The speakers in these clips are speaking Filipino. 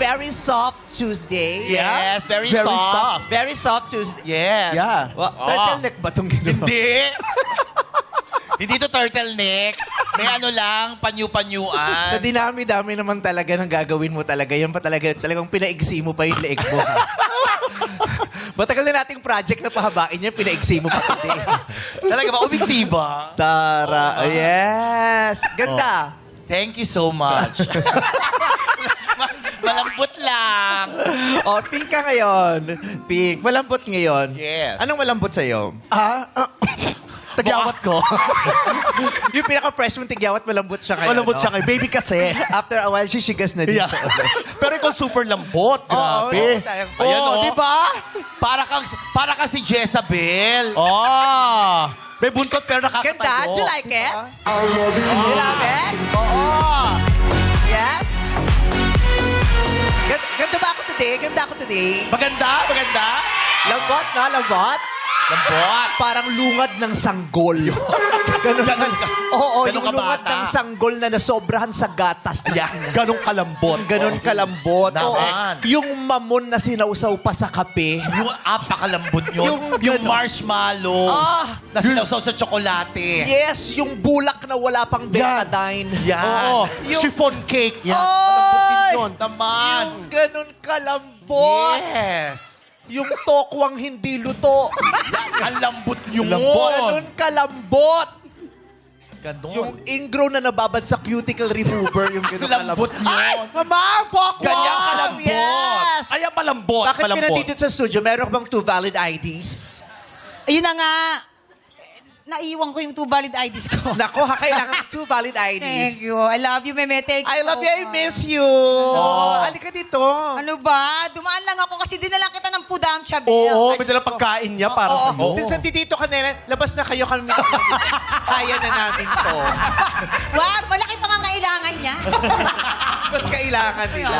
very soft Tuesday. Yes, very, Very soft. soft. Very soft Tuesday. Yes. Yeah. Turtleneck ba itong ginawa? Hindi. Hindi to turtleneck. May ano lang, panyu-panyuan. Sa dinami-dami naman talaga ng gagawin mo talaga. Yan pa talaga, talagang pinaigsi mo pa yung leeg mo. Matagal na nating project na pahabain yan, pinaigsi mo pa today. Talaga ba? Umiksi ba? Tara, yes. Ganda. Thank you so much. Malambot lang. Oh, pink ka ngayon. Pink. Malambot ngayon. Yes. Anong malambot sa'yo? Tagyawat ko. Yung pinaka-fresh mong tigyawat, malambot siya ngayon. Malambot siya no? kay baby kasi. After a while, sisigas na din Yeah. siya. Pero ikaw super lambot. Grabe. tayong- Ayan, Oh, oh. di ba? Para ka si Jezabel. Oh. May buntot pero nakakatayo. Ganda. Do you like it? You love it? Oo. Yes? Ganda ba ako today? Ganda ako today. Maganda, maganda. Lambot na, lambot. Lambot. Parang lungad ng sanggol. Ganun ka. Oo, Ganun yung ka lungad bata. ng sanggol na nasobrahan sa gatas. Ayan. Ganong kalambot. Ganon kalambot. Oo. Naman. Yung mamon na sinausaw pa sa kape. Yung apakalambot yun. Yung Yung gano'n. marshmallow. Ah! Na sinawsaw sa tsokolate. Yes, yung bulak na wala pang betadine. Yan. Oo. Yung- Chiffon cake. Yan. Oy! Malambot din yun. Naman. Yung ganon kalambot. Yes. Yung tokwang hindi luto. Ang lambot yun. Ganon kalambot. Ganon. Yung ingro na nababad sa cuticle remover. Yung ganon Lambot kalambot. Ay! yun. Mama! Pokwang! Ganyan kalambot. Yes! Ay, malambot. Bakit pinandito sa studio? Meron ka bang 2 valid IDs? Ayun na nga. Naiwan ko yung 2 valid IDs ko. Nako, kailangan 2 valid IDs. Thank you. I love you, Meme. Thank you. I love you, I miss you. Alika dito. Ano ba? Dumaan lang ako kasi dinala kita ng Pudam Chabel. Oo, may dalang pagkain niya para Oo, sa'yo. since nandito ka na, labas na kayo kami. Kaya na namin to. Wag, malaki pangangailangan niya. Mas kailangan nila.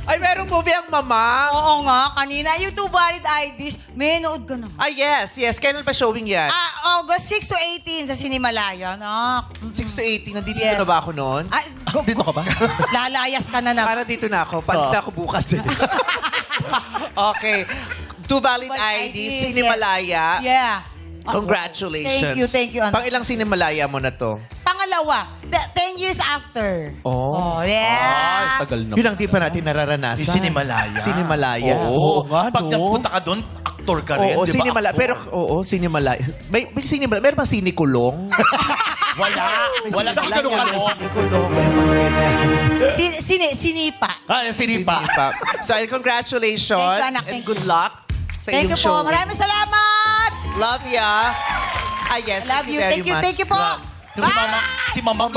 Ay, merong movie ang mama. Oo nga, kanina. Yung 2 valid IDs, may nood ka naman. Ah, yes, yes. Kailan pa showing yan? August 6 to 18 sa Cinemalaya, anak. 6 to 18. Nandito Yes. na ba ako noon? Dito ka ba? Lalayas ka na na. Para dito na ako. Palit na ako bukas. Eh. Okay. 2 valid IDs, Cinemalaya. Yeah. Congratulations. Thank you, anak. Pang ilang Cinemalaya mo na to? Pangalawa, 10 years after. Oh. Oh, yeah. Ay, tagal na. Yun ang di pa natin nararanasan. Yung Cinemalaya. Cinemalaya. Oo nga, Pag no? napunta ka doon, aktor ka rin, Oo, di ba? Cinemalaya. Aktor. Pero, oo, Cinemalaya. May Cinemalaya. Meron ba Cinekulong? Wala. Wala Cinemalaya. ganun ka doon. Cinekulong. May mga ganyan. Sinipa. Ah, yung sinipa. So, congratulations. Thank you, anak. And Thank good luck sa Thank iyong you show. po. Maraming salamat. Love ya. Ah, yes. Love you. very much. Thank you po. Si Mama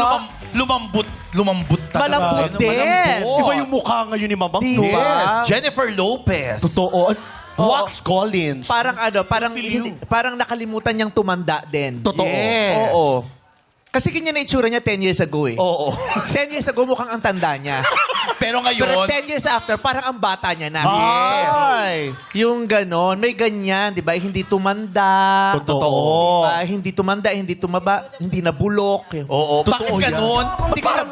lumambot talaga. Malambot Ano, din. malambot. Iba yung mukha ngayon ni Mamang, no? Diba? Yes. Jennifer Lopez. Totoo. Wax Collins. Parang parang Feel you. parang nakalimutan niyang tumanda din. Totoo. Yes. Oo. Kasi ganyan na itsura niya 10 years ago eh. Oo. 10 years ago mukhang ang tanda niya. Pero Pero ngayon, 10 years after, parang ang bata niya na. Ay. Yung ganon, may ganyan, di ba? Hindi tumanda. Totoo. Hindi tumanda, hindi tumaba, hindi nabulok. oo. Bakit Totoo yan. ganun?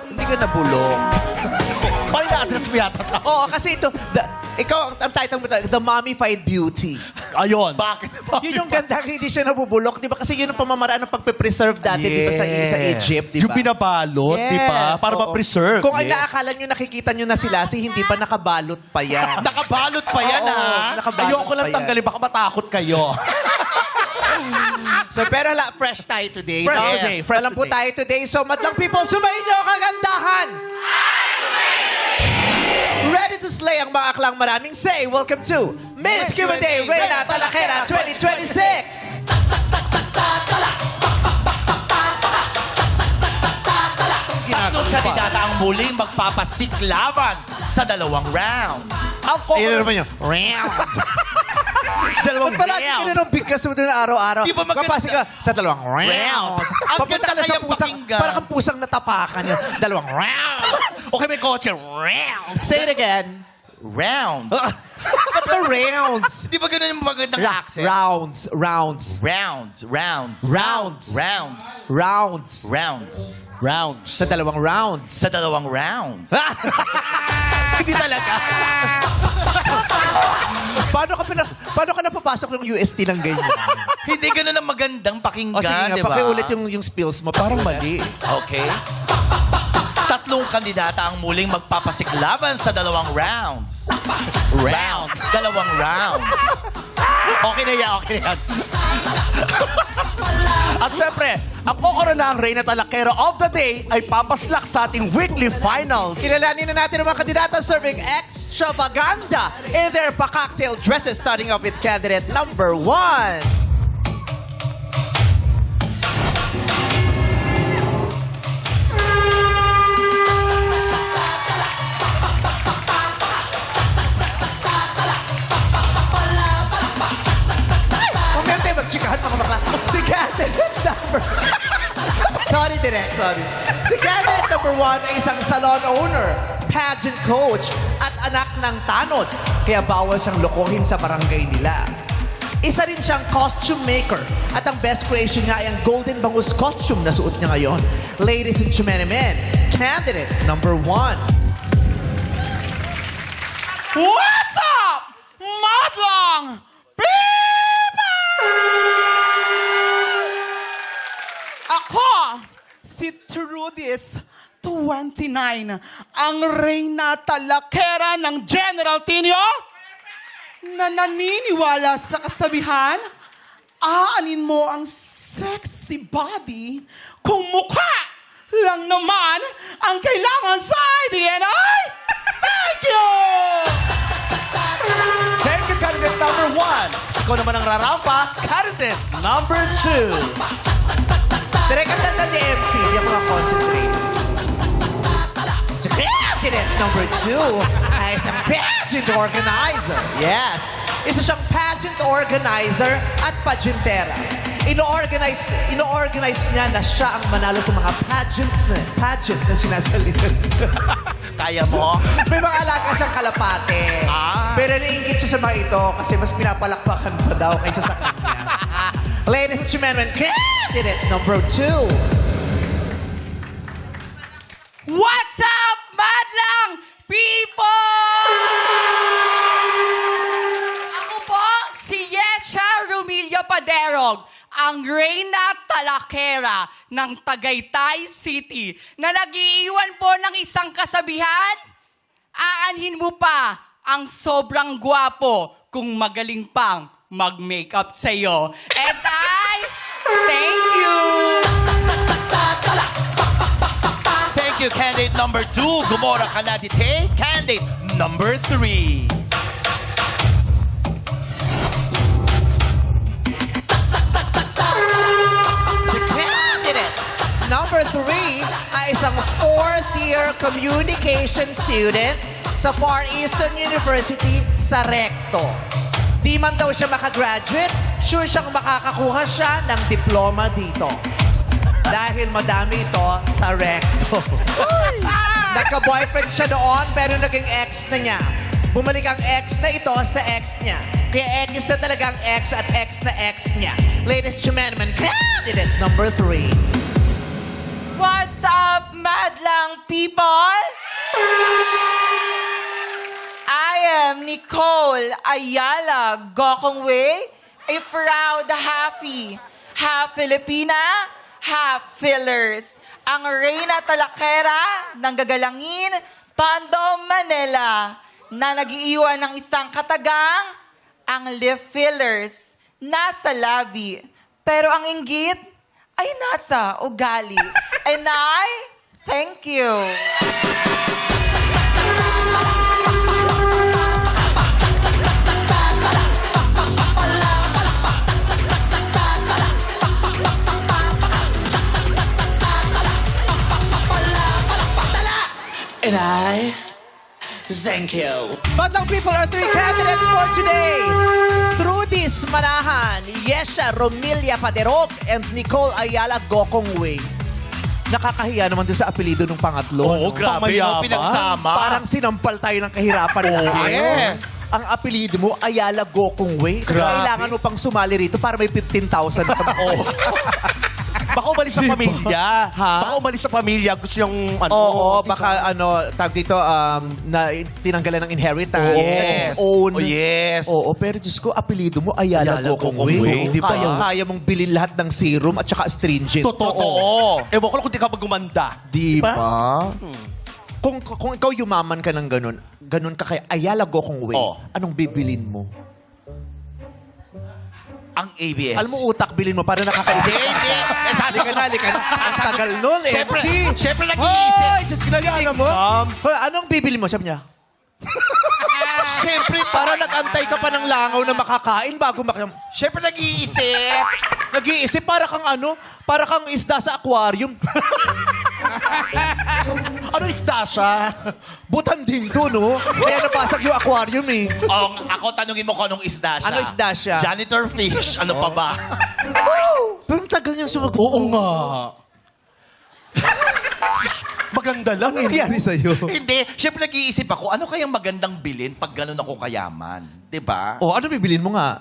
Hindi ka nabulok. Parang na-address mo yata. Oo, kasi ito, ikaw, ang title mo, The Mummified Beauty. Ayun. Bakit? Yun yung ganda, hindi siya nabubulok. Di ba? Kasi yun ang pamamaraan ng pagpe-preserve dati, di ba, sa Egypt, di Yung ba? binabalot, di ba? Para oo. ma-preserve. Kung ang naakala nyo, nakikita nyo na sila, hindi pa nakabalot pa yan. Nakabalot pa yan, Oo, ha? nakabalot Ayoko lang pa yan. tanggalin, baka matakot kayo. So, pero fresh tayo today. Fresh no? today, Yes. fresh Alam po today. tayo today. So, madlang people, sumayin nyo ang kagandahan! Ready to slay ang mga aklang maraming say. Welcome to Miss Q&A Reina Talakera 2026! Tatlong kandidata ang muling magpapasiklaban sa 2 rounds. Ayun na naman yun. Rounds. Dalawang Ba't palagi ka na bigkas mo na araw-araw? Di ba maganda? Kapasig ka sa 2 round. Ang Papunta ka ganda na sa kayang pusang, pakinggan. parang kang pusang natapakan yun. 2 round. Okay, may kotse. Round. Say it again. Round. Ba't ba rounds? Di ba ganun yung magandang accent? Rounds. Rounds. Rounds. Rounds. Rounds. Rounds. Rounds. Rounds. Sa dalawang rounds. Sa 2 rounds. Hindi talaga. Paano ka napapasok ng UST ng ganyan? Hindi ganun ang magandang pakinggan, O sige nga, di ba? pakiulit yung spills mo. Parang mali. Okay. 3 kandidata ang muling magpapasiklaban sa 2 rounds. Rounds. 2 rounds. Okay na yan, okay na yan. At syempre, ang kokoronang Reyna Talakero of the Day ay papaslak sa ating weekly finals. Kilalanin na natin ang mga kandidata serving extravaganda in their pa-cocktail dresses, starting off with candidate number 1. Mamaya tayo magchikahan mga bakla. Si candidate number... Sorry, Direk. Sorry. Si candidate number 1 ay isang salon owner, pageant coach, at anak ng tanod. Kaya bawal siyang lokohin sa barangay nila. Isa rin siyang costume maker. At ang best creation niya ay ang golden bangus costume na suot niya ngayon. Ladies and gentlemen, candidate number 1. What's up, madlang people? Ako, si Trudis 29, ang Reyna Talakera ng General Tinio na naniniwala sa kasabihan, aanin mo ang sexy body kung mukha lang naman ang kailangan sa IDNI. Thank you! Thank you, candidate number 1. Ikaw naman ang rarampa, candidate number 2. Direk, ang tanda ni MC, hindi ako na-concentrate. Si candidate number 2 ay isang pageant organizer. Yes. Isa siyang pageant organizer at pageantera. Ino-organize niya na siya ang manalo sa mga pageant na sinasalita. Kaya mo? May mga alaga siyang kalapate. Pero naiingit siya sa mga ito kasi mas pinapalakpakan pa daw kaysa sa kanya. Ladies and gentlemen, candidate number 2. What's up, madlang people? Ako po, si Yesha Romilio Paderog, ang Reyna Talakera ng Tagaytay City na nag-iiwan po ng isang kasabihan. Aanhin mo pa ang sobrang gwapo kung magaling pang mag-makeup sa'yo. And I thank you! Thank you, candidate number 2. Gumora ka na, dite. Candidate number 3. Si candidate number 3 ay isang 4th-year communication student sa Far Eastern University sa Recto. Di man daw siya makagraduate, sure siyang makakakuha siya ng diploma dito. Dahil madami ito sa Recto. Nagka-boyfriend siya noon pero naging ex na niya. Bumalik ang ex na ito sa ex niya. Kaya ex na talaga ang ex at ex na ex niya. Ladies and gentlemen, candidate number 3. What's up, madlang people? I am Nicole Ayala Gokongwei, a proud halfie. Half Filipina, half fillers. Ang Reyna Talakera ng Gagalangin, Tondo, Manila, na nag-iiwan ng isang katagang, ang lip fillers, nasa labi. Pero ang inggit ay nasa ugali. And I thank you. And I thank you. Madlang people are 3 candidates for today. Trudis Manahan, Yesha Romilia Paderog, and Nicole Ayala Gokongwei. Nakakahiya naman doon sa apelido ng pangatlo. Oo, no? grabe no, pinagsama. Parang sinampal tayo ng kahirapan natin. yes. Ang apelido mo, Ayala Gokongwei. Kasi Grabe. kailangan mo pang sumali rito para may 15,000 ka. Baka umalis sa pamilya. Ha? Baka umalis sa pamilya. Gusto yung ano. Oo, baka tag dito, na tinanggalan ng inheritance. Yes. Own. Oh, yes. Oo, pero Diyos ko, apelido mo, Ayala Ayala Gokong Gokong Wei. Wei, di ba? Kaya mong bilhin lahat ng serum at saka astringent. Totoo. Ewan ko lang kung di ka magumanda. Di Diba? ba? Kung ikaw yumaman ka ng ganun ka kay Ayala Gokong Wei, Oh. anong bibilin mo? Ang ABS. Alam mo, utak bilin mo para nakakaisip. Hindi. Halika na. Ang tagal nun, eh. Siyempre nag-iisip. Hoy! Diyos ko, narinig mo? Hoy, anong bibili mo? Sabi niya. Siyempre, Para nag-antay ka pa ng langaw na makakain bago Siyempre nag-iisip. Nag-iisip para kang para kang isda sa aquarium. Ano isda siya? Butanding to, no? Kaya napasag yung aquarium, eh. Ako tanungin mo kung anong isda siya. Ano isda siya? Janitor fish. Ano pa ba? Pero ang tagal niyang sumagot. Oo nga. Maganda lang Ano eh. nangyari sa'yo? Hindi. Siyempre nag-iisip ako, ano kayang magandang bilhin pag gano'n ako kayaman? 'Di ba? Oh, ano bibilin mo nga?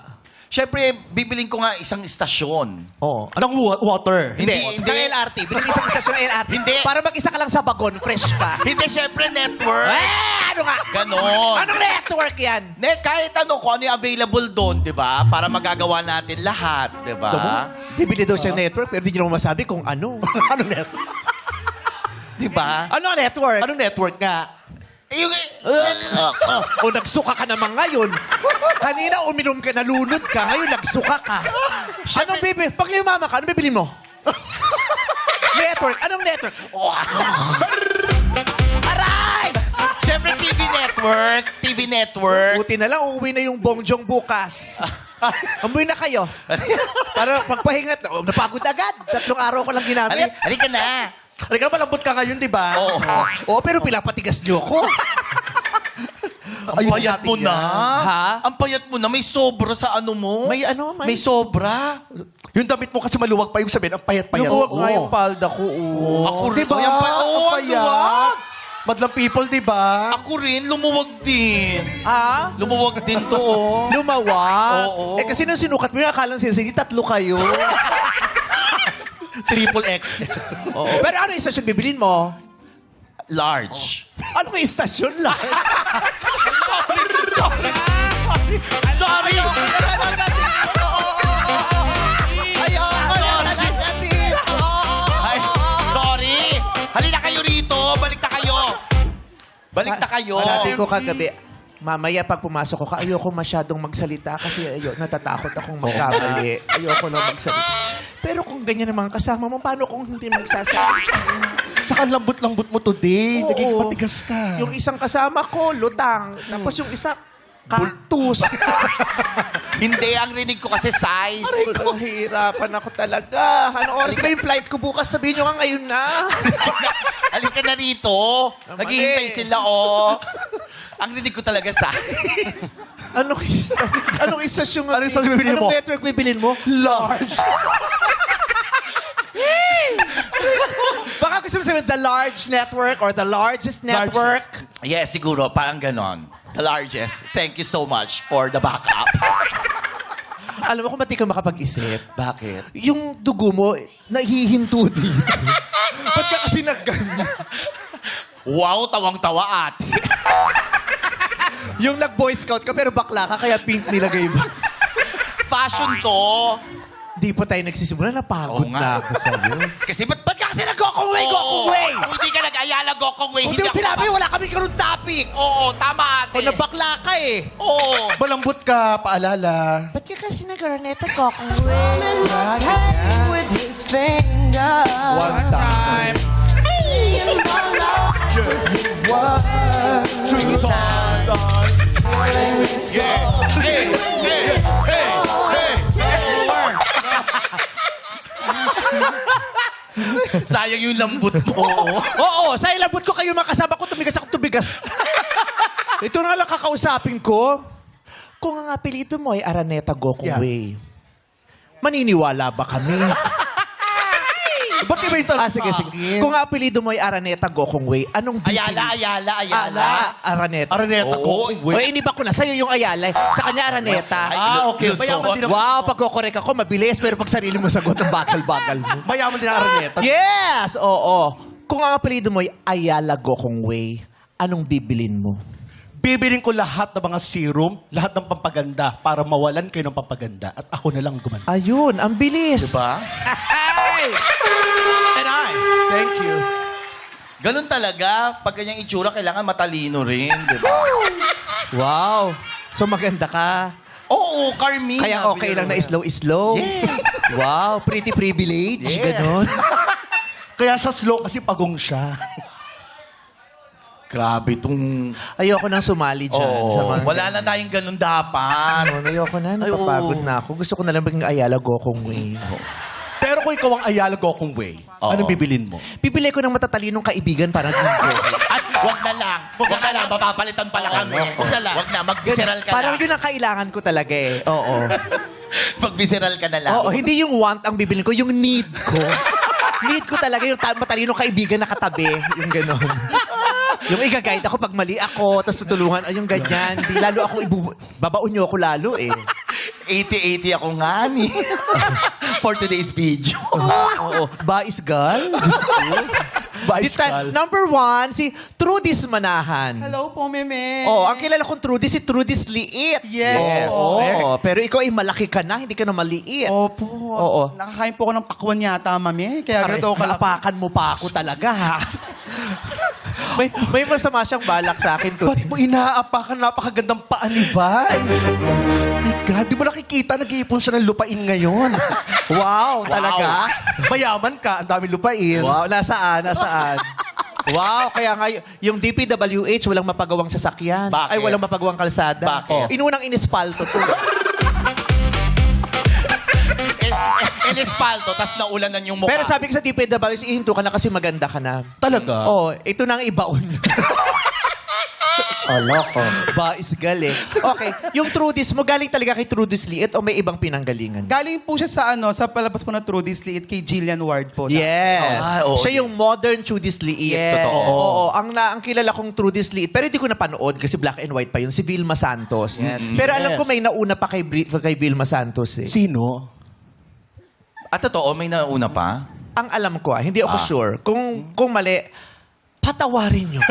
Siyempre, bibiling ko nga isang istasyon. Oo. Anong water? Hindi. Ng LRT. Bilhin isang istasyon ng LRT. Hindi. Para mag-isa ka lang sa bagon, fresh ka. Hindi, siyempre network. Ano nga? Ganon. Anong network yan? Kahit ano, kung ano yung available doon, di ba? Para magagawa natin lahat, di ba? Bibili daw siya network, pero di niyo naman masabi kung ano. Anong network? Di ba? Ano network? Anong network nga? Yung, O nagsuka ka naman ngayon. Kanina uminom ka, nalunod ka. Ngayon nagsuka ka. Anong bibili? Pag mama ka, anong bibili mo? Network. Anong network? Aray! siyempre TV network. TV network. Buti na lang, uuwi na yung bongjong bukas. Umuwi na kayo. Para pagpahinga, napagod agad. 3 araw ko lang ginamit. Halika na. Halika, malambot ka ngayon, di ba? Oo. Oo, pero pinapatigas niyo ko. Ang payat mo na. Ha? Ang payat mo na. May sobra sa ano mo. May ano? May sobra. Yung damit mo kasi maluwag pa yung sabihin, ang payat-payat. Yung buwag nga Oo. yung palda ko. Oo. Ako rin. Diba? Ang Ang luwag. payat. Madlang people, di ba? Ako rin, lumuwag din. Ha? Lumuwag din to, oh. Lumawa? Oo. Eh kasi nung sinukat mo yung akalang sila, 3 kayo. Triple X. Oo. Pero ano yung istasyon bibilin mo? Large. Ano yung istasyon lang? Sorry! Ay, sorry! Halina kayo rito! Balik na kayo! Balik na kayo! Sabi ko kagabi, mamaya pag pumasok ko, ayoko masyadong magsalita kasi natatakot akong magkamali. Ayoko lang magsalita. Pero kung ganyan naman kasama mo, paano kung hindi magsasalita? Saka lambot-lambot mo today. Oo. Naging patigas ka. Yung isang kasama ko, lutang. Tapos yung isa, cactus. Hindi, ang rinig ko kasi size. Hirapan ako talaga. Ano oras ba yung flight ko bukas? Sabihin nyo nga ngayon na. Halika na rito. Naghihintay sila, oh. Ang rinig ko talaga size. Anong istasyon? Anong istasyon bibilin mo? Anong network bibilin mo? Large. Baka gusto mo sabihin, the large network or the largest network. Yes, siguro. Parang ganon. The largest. Thank you so much for the backup. Alam mo kung ba't di ka makapag-isip? Bakit? Yung dugo mo, nahihinto dito. Ba't ka kasi nagganyan? Wow, tawang-tawa ate. Yung nag-boy scout ka pero bakla ka kaya pink nilagay mo. Fashion to. Di pa tayo nagsisimula, napagod Oo nga. na ako sa'yo. Kasi ba't ka kasi nag-Gokong Wei? Gokong Wei! Kung hindi ka nag-Ayala Gokong Wei, Kung di mo ako sinabi, tama. wala kami karoon topic. Oo, tama ate. O nabakla ka eh. Oo. Malambot ka, paalala. Ba't ka kasi nag-araneta Gokong with his finger. One time. Singing my love with his words. Two times. Telling me so. Hey, hey, hey, hey. Sayang yung lambot mo. Oo, sa ilabot ko kayo makasama ko, tumigas ako tubigas. Ito na lang kakausapin ko. Kung ang apelyido mo ay Araneta Gokong Yeah. Wei, maniniwala ba kami? Ba't iba yung tanong Sige, sa sige. akin? Kung ang apelido mo ay Araneta Gokong Wei, anong Ayala. Araneta. Araneta Oo. ko. O, iniba ko na. Sa'yo yung Ayala. Sa kanya, Araneta. Okay. Luzon. Mayaman din ang, Wow, pagkokorek ako, mabilis. Pero pag sarili mo sagot, ang bagal-bagal mo. mayaman din ang Araneta. Yes! Oo. Kung ang apelido mo ay Ayala Gokong Wei, anong bibilin mo? Bibiling ko lahat ng mga serum, lahat ng pampaganda para mawalan kayo ng pampaganda at ako na lang gumanda. Ayun, ang bilis. Diba? And I, thank you. Ganun talaga. Pag ganyang itsura, kailangan matalino rin. Diba? Wow. So maganda ka. Oo, Carmina. Kaya okay lang na slow-slow. Yes. Wow, pretty privilege. Yes. Ganon. Kaya sa slow kasi pagong siya. Grabe itong... Ayoko nang sumali dyan. Oo, sa mga... wala na tayong ganun dapat. Ayoko na. Ay, Napapagod oo. na ako. Gusto ko na lang maging Ayala Gokong Wei. Pero kung ikaw ang Ayala Gokong Wei, Oo. anong bibilin mo? Bibili ko ng matatalinong kaibigan para din ko. At wag na lang. Wag na lang. Mapapalitan pala kami. Wag na lang. Wag na. Mag-visceral ka Parang na. yun ang kailangan ko talaga eh. Oo. Mag-visceral ka na lang. Oo, hindi yung want ang bibilin ko, yung need ko. Need ko talaga yung matalinong kaibigan na katabi. Yung gano'n. Yung i-guide ako pag mali ako, tapos tutulungan, ay yung ganyan. Di lalo ako, babaon niyo ako lalo eh. 80-80 ako nga ni. For today's video. Oo. Bais gal. Diyos ko. Bais This time, number 1, si Trudis Manahan. Hello po, Meme. Oh, ang kilala kong Trudis, si Trudis Liit. Yes. Oo. Pero ikaw ay malaki ka na, hindi ka na maliit. Opo. Oo. Nakakain po ako ng pakwan yata, Mami. Kaya Aray, ganito ako kalaki. naapakan mo pa ako talaga, ha? may masama siyang balak sa akin, Ba't Tuti. mo inaapakan napakagandang paa ni Vice? My God, di mo nakikita nag-iipon siya ng lupain ngayon? Wow, talaga? Mayaman ka, ang dami lupain. Wow, nasaan? Wow, kaya nga yung DPWH walang mapagawang sasakyan. Bakit? Ay, walang mapagawang kalsada. Bakit? Inunang inispalto to. Inispalto, tas naulanan yung mukha. Pero sabi ko sa DPWH, ihinto ka na kasi maganda ka na. Talaga? Oh, ito na ang ibaon. Aloko. Baisgal eh. Okay, yung Trudis mo, galing talaga kay Trudis Liit o may ibang pinanggalingan? Galing po siya sa palabas po na Trudis Liit kay Jillian Ward po. Yes. Oo. Siya yung modern Trudis Liit. Yes. Totoo. Oo. Ang kilala kong Trudis Liit, pero hindi ko napanood kasi black and white pa yun, si Vilma Santos. Pero alam ko may nauna pa kay Vilma Santos eh. Sino? At totoo, may nauna pa? Ang alam ko hindi ako sure. Kung mali, patawarin nyo.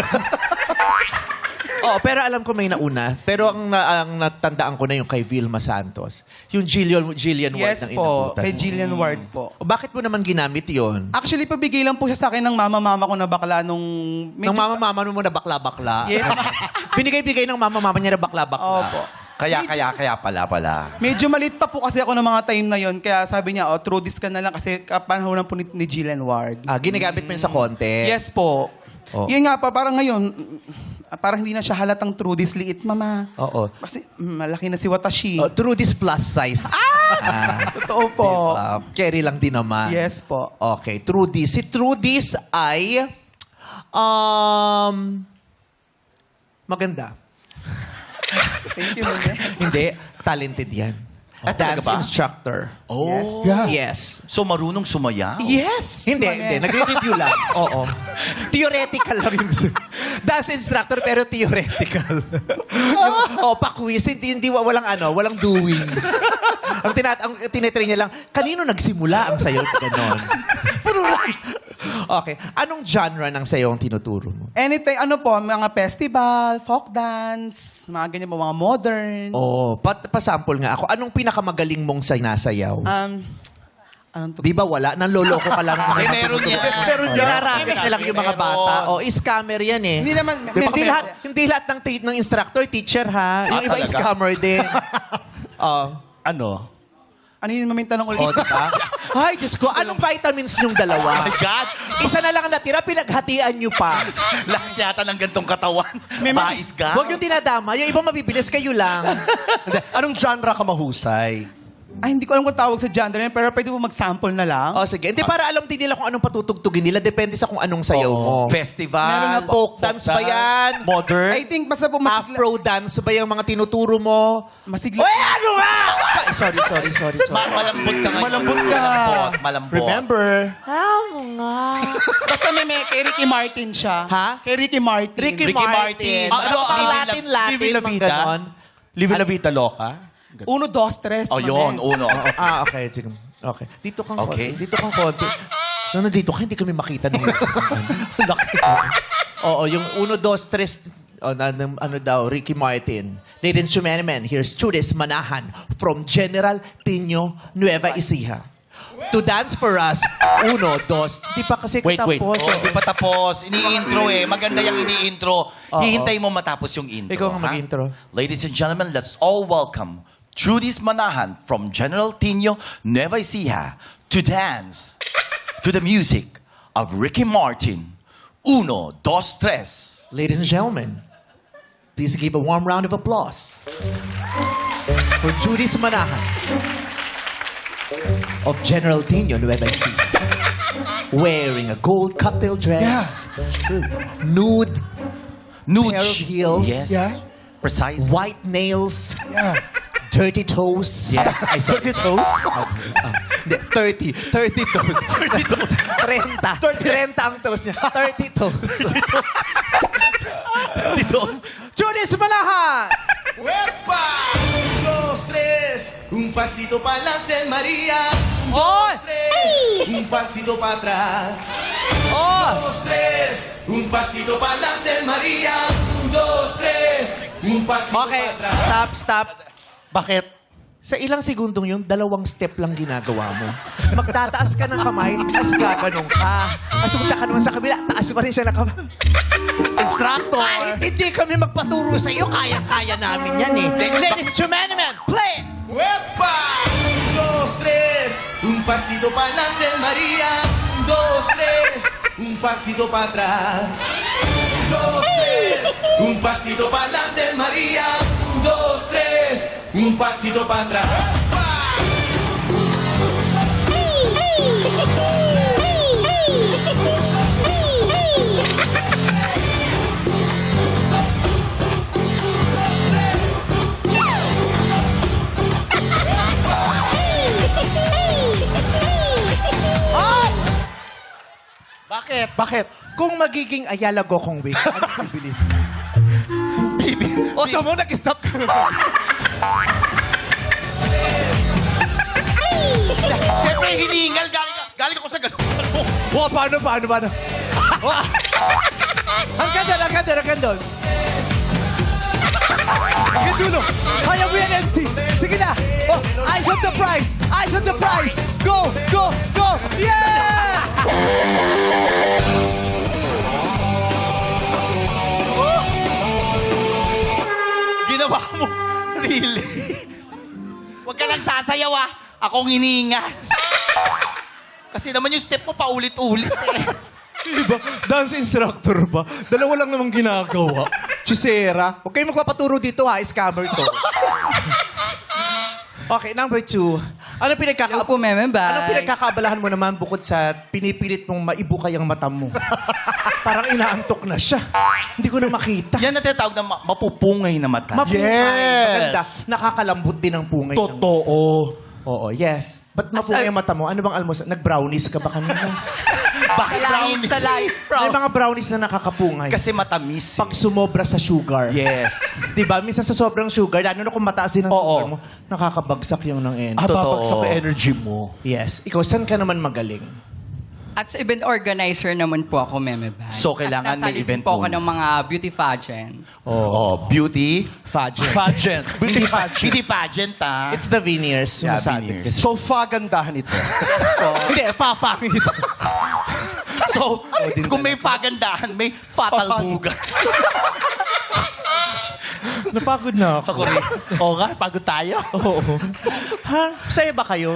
Oo, pero alam ko may nauna. Pero ang natandaan ko na yung kay Vilma Santos. Yung Jillian Ward Yes ng po, inabutan. kay Jillian Ward po. O, bakit mo naman ginamit yon? Actually, pabigay lang po siya sa akin ng mama-mama ko na bakla nung... Nang mama-mama mo na bakla-bakla. Yes. Binigay-bigay ng mama-mama niya na bakla-bakla. Opo. Kaya pala. Medyo malit pa po kasi ako ng mga time na yon. Kaya sabi niya, Trudis ka na lang kasi kapanahonan po ni Jillian Ward. Ginagamit mo yun sa konti. Yes po. Oh. Yun nga pa, parang ngayon, parang hindi na siya halatang Trudis Liit, mama. Oo. Kasi malaki na si Watashi. Through this plus size. Totoo po. Carry lang din naman. Yes po. Okay, Trudis. Si Trudis ay maganda. Thank you, Meme. Hindi, talented yan. talaga Dance ba? instructor. Oh. Yes. So, marunong sumayaw? Yes! Hindi. Nagre-review lang. Oo. Theoretical lang yung dance instructor pero theoretical. Pa-quiz, hindi walang doings. ang tinitrain niya lang, kanino nagsimula ang sayo? Ganon. Okay. Anong genre ng sayo ang tinuturo mo? Anything, mga festival, folk dance, mga ganyan po, mga modern. Pa-sample nga ako. Anong pinakamagaling mong sinasayaw? Anong to? Di ba wala? Nanloloko ka lang. May meron yan. Pero niraraket na lang yung mga bata. Meron. Scammer yan eh. Hindi naman, Hindi lahat ng instructor, teacher ha. Yung iba talaga? scammer din. Ano? Ano yun maming tanong ulit? Diba? Ay, Diyos ko, anong vitamins yung dalawa? My God! Isa na lang ang natira, pinaghatian nyo pa. Lahat yata ng gantong katawan. Bais ka? Huwag yung tinadama. Yung iba mabibilis, kayo lang. Hindi. Anong genre ka mahusay? Ay, hindi ko alam kung tawag sa genre yun, pero pwede po mag-sample na lang. O sige, hindi para alam din nila kung anong patutugtugin nila. Depende sa kung anong sayaw mo. Festival. Folk dance ba yan? Modern. I think basta po Afro dance ba yung mga tinuturo mo? masigla. Uy, ano nga? Ay, sorry. Malambot ka ngayon. Malambot ka. Malambot. Remember? Ano nga? Basta may kay Ricky Martin siya. Ha? Kay Ricky Martin. Ricky Martin. Ano, Ano pang Live Latin, Live La mga Vida? ganon? Live La Vida Loca? 1, 2, 3. Oh, yun. Uno. Ah, okay. Sige. Okay. Dito kang Okay. konti. Dito kang konti. Nung nandito ka, hindi kami makita ng laki. Oo, yung 1, 2, 3, ano daw, Ricky Martin. Ladies and gentlemen, here's Judith Manahan from General Tino Nueva Ecija. To dance for us, 1, 2. Di pa kasi Wait. katapos. Oh, di pa tapos. Ini-intro eh. Maganda yung ini-intro. Hihintay mo matapos yung intro. Ikaw ang ha? mag-intro. Ladies and gentlemen, let's all welcome Trudis Manahan from General Tino Nueva Ecija to dance to the music of Ricky Martin. 1, 2, 3. Ladies and gentlemen, please give a warm round of applause for Judith Manahan of General Tino Nueva Ecija. Wearing a gold cocktail dress, nude Nude pair of heels, Yes. Yeah. Precise. white nails, Yeah. dirty toes. Yes. Ay, sorry. Dirty toes? Hindi, 30 toes. 30 toes. 30 ang toes niya. 30 toes. 30 toes. Judith Manahan! ¡Uepa! 1, 2, 3, un pasito para adelante, María. Oy! 3, un pasito para atrás. Oh! 2, 3, un pasito para adelante, María. 1, 2, 3, un pasito Okay, para atrás. stop. Bakit? Sa ilang segundong yun, 2 step lang ginagawa mo. Magtataas ka ng kamay, as gaganong ka. As punta ka naman sa kabila, taas pa rin siya ng kamay. Instructor! Kahit hindi kami magpaturo sa iyo, kaya-kaya namin yan eh. Ladies and gentlemen, play! ¡Uepa! 1, 2, 3, un pasito para adelante, María. 1, 2, 3, un pasito para atrás. 2, 3, un pasito para adelante, María. 1, 2, 3, un pasito para atrás. Bakit? Kung magiging Ayala Gokong Week, ano bibili? O, sa mo, nag-stop ka na. Siyempre, hiningal. Galing ako sa ganun. Wow, paano? Oh, hanggang doon. Hanggang dulo. Kaya mo yan, MC. Sige na. Oh, eyes on the prize. Go. Yes! Ginawa mo. Really? Huwag ka nang sasayaw ah. Akong hiningal. Kasi naman yung step mo paulit-ulit eh. Diba? Dance instructor ba? 2 lang namang ginagawa. Chisera. Huwag kayong magpapaturo dito ha. Scammer to. Okay, number 2. Anong Hello po, Meme. Bye. Anong pinagkakabalahan mo naman bukod sa pinipilit mong maibukay ang mata mo? Parang inaantok na siya. Hindi ko na makita. Yan na tinatawag na mapupungay na mata. Mapungay. Yes. Maganda. Nakakalambot din ang pungay. ng- Totoo. Oo, yes. Ba't mapungay ang mata mo? Ano bang almusal? Nag-brownies ka ba kanina? Bakit brownie? Sa life. May mga brownies na nakakapungay. Kasi matamis. Pag sumobra sa sugar. Yes. Diba? Minsan sa sobrang sugar, lalo na kung mataas din ang Oo. sugar mo, nakakabagsak yung ng energy. Babagsak ang energy mo. Yes. Ikaw, saan ka naman magaling? At sa event organizer naman po ako, Meme. Bye. So, kailangan At may nasali event po ako muna. ng mga beauty pageant. Oh, beauty. Pageant. Pageant. Beauty pageant. Beauty pageant, ah. It's the veneers. Yeah, Sumasabi. veneers. So, fagandahan ito. Hindi, papangit. So, kung may pagandahan, may fatal buga. Napagod na ako. Oo nga, pagod tayo. Oo. Ha? Saya ba kayo?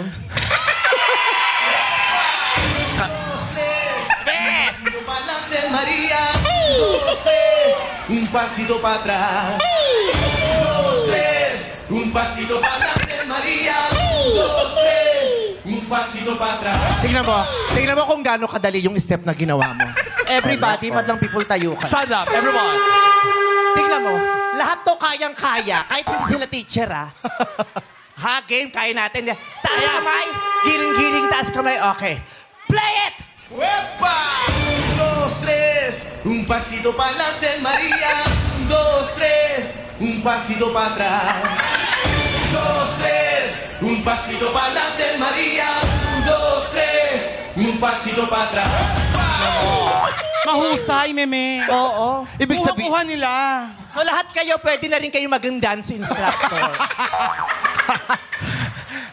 Pasito para adelante, María. 1, 2, 3, un pasito para atrás. 2, 3, un pasito para adelante, María. 1, 2, pasito pa atrás. Tingnan mo kung gaano kadali yung step na ginawa mo. Everybody, madlang people tayo ka. Stand up, everyone. Tingnan mo, lahat to kayang-kaya, kahit hindi sila teacher, ha? Ha, game, kaya natin. Taas kamay, giling-giling, taas kamay, okay. Play it! ¡Uepa! 1, 2, 3, un pasito para adelante, María. 1, 2, 3, un pasito para atrás. 2, 3, un pasito para adelante, María. 1, 2, 3, un pasito para atrás. Mahusay, meme. Oo. Ibig sabihin, Kuha nila. So lahat kayo, pwede na rin kayo maging dance instructor.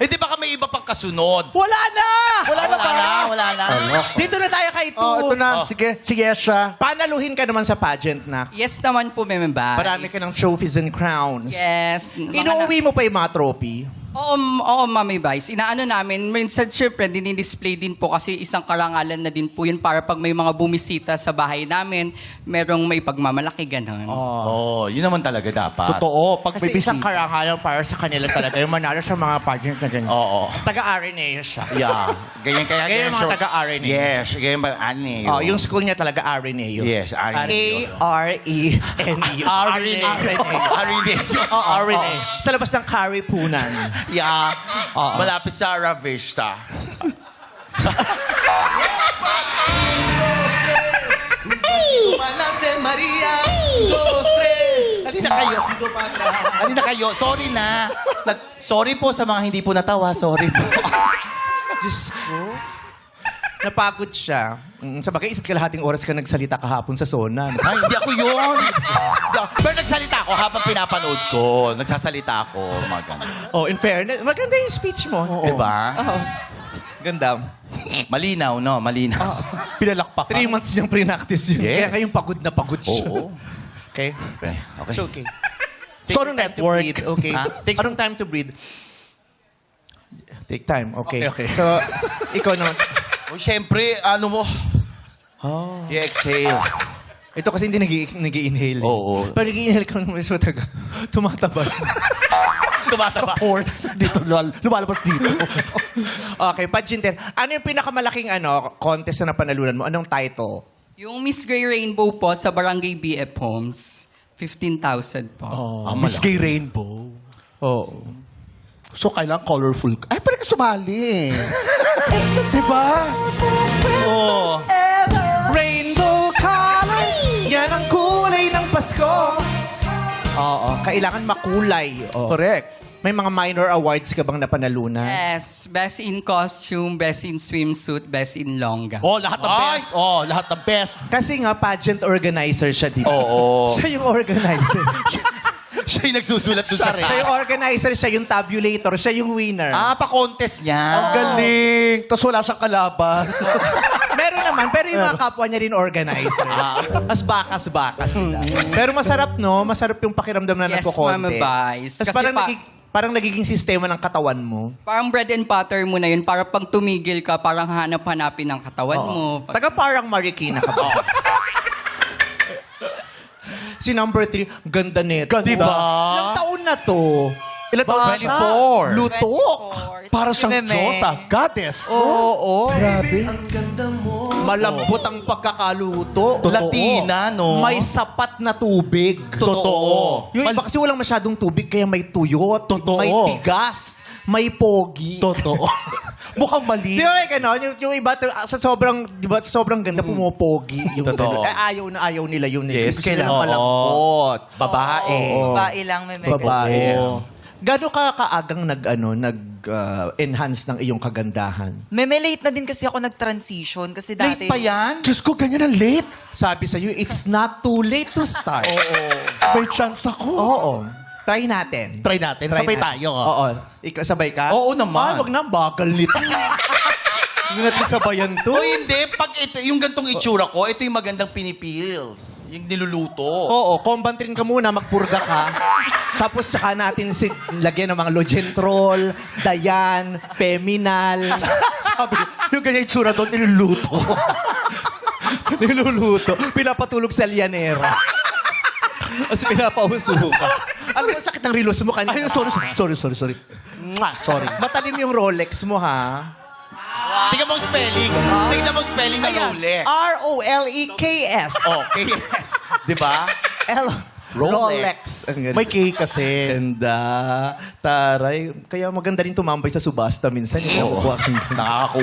hindi ba kami iba pang kasunod? Wala na! Wala na. Dito na tayo kay Tu. Oh, ito na. Sige, sige, Yesha. Panaluhin ka naman sa pageant na. Yes naman po, Meme Vice. Marami ka ng trophies and crowns. Yes. Inuuwi mo pa yung mga trophy. Oo, Mami Vice. Inaano namin, minsan syempre, dinidisplay din po kasi isang karangalan na din po yun para pag may mga bumisita sa bahay namin, merong may pagmamalaki, ganun. Oh, yun naman talaga dapat. Totoo. Pag may Kasi isang bisita. karangalan para sa kanila talaga yung manalo sa mga pageant na ganyan. Oo. Taga-RNA siya. Yeah. Ganyan kaya. Ganyan yung mga taga-RNA. Yes, ganyan ba? Ano yun? Oh, yung school niya talaga RNA yun. Yes, RNA. A-R-E-N-E. RNA. RNA. RNA. Sa labas ng Karipunan. Yeah. Malapit sa Ravista. Pasito para adelante, María. 1, 2, 3, Halina kayo. pasito para atrás. Halina kayo. Sorry na. Sorry po sa mga hindi po natawa. Sorry po. Diyos ko. Napagod siya. Sa bagay, isa't kalahating oras ka nagsalita kahapon sa Sona. Ay, hindi ako yun. Pero nagsalita ako habang pinapanood ko. Nagsasalita ako. Mga ganun. Oh, in fairness, maganda yung speech mo. Diba? Oo. Ganda. Malinaw, no? Malinaw. Pinalakpak 3 months niyang pre-practice yun. Yes. Kaya ngayong pagod na pagod siya. Oo. Okay? Okay. It's okay. So, your anong time to network? breathe, okay? Ha? Take some time to breathe. Take time, okay. Okay. So, ikaw naman. O, syempre, ano mo? I-exhale. Ito kasi hindi nag-i-inhale. Oo. Pero nag-i-inhale ka naman so tumataba. Tumataba. Force. Dito, lumalabas dito. Okay, pageanter. Ano yung pinakamalaking contest na napanalunan mo? Anong title? Yung Miss Gray Rainbow po sa Barangay BF Homes, 15,000 po. Miss Gay Rainbow. Oo. So, kailangan colorful. Ay, pwede ka sumali. Diba? Rainbow colors, yan ang kulay ng Pasko. Oo, kailangan makulay. Oo. Correct. May mga minor awards ka bang napanalunan? Yes, best in costume, best in swimsuit, best in longga. Oh, lahat ng best. Oh, lahat ng best. Kasi nga, pageant organizer siya, di ba? Oo. Siya yung organizer. Siya yung nagsusulat doon sa Siya yung organizer, siya yung tabulator, siya yung winner. pa-contest niya. Ang galing. Tapos wala siyang kalaban. Meron naman, pero yung mga kapwa niya rin organizer. As bakas sila. Pero masarap, no? Masarap yung pakiramdam na Yes, nagko-contest. Mama Vice. Tapos Kasi parang nagiging sistema ng katawan mo. Parang bread and butter mo na yun. Para pag tumigil ka, parang hanap-hanapin ang katawan mo. Taga parang Marikina ka ba? Si number 3, ganda nito. Diba? Ilang taon na to? Ilan taon ba siya? 24. Lutok. Para siyang Diyos, goddess. Oo. Grabe. Malambot ang pagkakaluto. Totoo. Latina, no? May sapat na tubig. Totoo. Yung iba kasi walang masyadong tubig, kaya may tuyot, Totoo. may tigas, may pogi. Totoo. Mukhang mali. Di ba may ganon? Yung iba, sa sobrang ganda, pumopogi. Yung Totoo. ganon. Ayaw nila yun. Yes, Gusto nila kailangan. malambot. Babae. Babae lang, may mega. Babae. Yes. Gano'n ka kaagang nag-enhance ng iyong kagandahan? Meme, late na din kasi ako nag-transition. Kasi dati... Late pa yan? Diyos ko, ganyan ang late. Sabi sa'yo, it's not too late to start. May chance ako. Oo. Try natin. Try natin. Sabay tayo. Oo. Ikaw, sabay ka? Oo naman. Wag na, bagal nito. Hindi natin sabayan to. O hindi, pag ito, yung gantong itsura ko, ito yung magandang pinipils. Yung niluluto. Oo, combantrin ka muna, magpurga ka. Tapos tsaka natin lagyan ng mga Logentrol, Dayan, Feminal. Sabi, yung ganyan itsura doon, niluluto. Niluluto. Pinapatulog sa lianera. Tapos pinapauso ka. Alam mo, sakit ng relos mo kanina. Ay, sorry. Mwah, sorry. Matalim yung Rolex mo, ha? Tingnan mo ang spelling. Tingnan mo ang spelling ng Rolex. R-O-L-E-K-S. Okay, yes. Di ba? Rolex. May K kasi. Ganda. Taray. Kaya maganda rin tumambay sa subasta minsan. Nakakakuha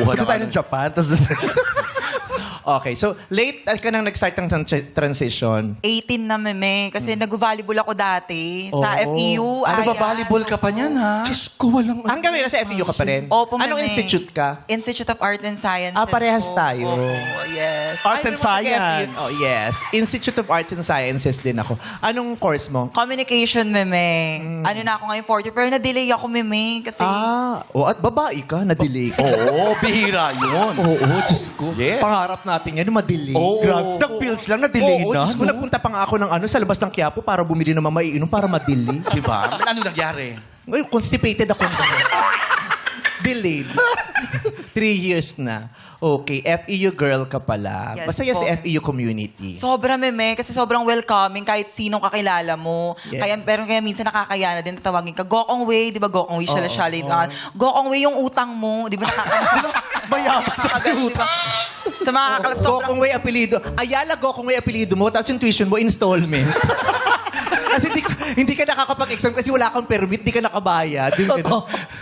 Punta tayo naman. ng Japan. Tapos, Okay, so late ka nang nag-start ng transition. 18 na, meme. Kasi nag-volleyball ako dati sa Oo. FEU. Ano ba, Ayan. volleyball ka pa niyan, ha? Diyos ko, walang... Hanggang ngayon sa FEU ka pa rin? Opo, Anong meme. institute ka? Institute of Arts and Sciences. Parehas po. tayo. Opo, yes. Arts and Ay, naman, Science. Oh, yes. Institute of Arts and Sciences din ako. Anong course mo? Communication, meme. Ano na ako ngayon, 40. Pero na-delay ako, meme. Kasi At babae ka, na-delay ka. Oo, bihira yun. Oo, Diyos ko. Yeah. Pangarap natin yan, ma-delay. Oo. Grabe. Nag-pills lang, na-delay Oo, na. Diyos ko, no? nagpunta pa nga ako ng sa labas ng Quiapo para bumili ng mamaiinom para ma-delay. Di ba? Ano nangyari? Ngayon, constipated ako. Delayed. 3 years na. Okay, FEU girl ka pala. Yes Masaya po. sa FEU community. sobra, meme. Kasi sobrang welcoming kahit sinong kakilala mo. Yeah. Kaya minsan nakakaya na din tatawagin ka. Gokong Wei, di ba Gokong Wei? Shala-shala. Gokong Wei yung utang mo. Di ba nakakaya? Mayaman. Sa mga kakalap, sobrang Gokong Wei apelido. Ayala Gokong Wei apelido mo, tapos yung tuition mo, installment. Kasi hindi ka nakakapag-exam kasi wala kang permit, hindi ka nakabayad.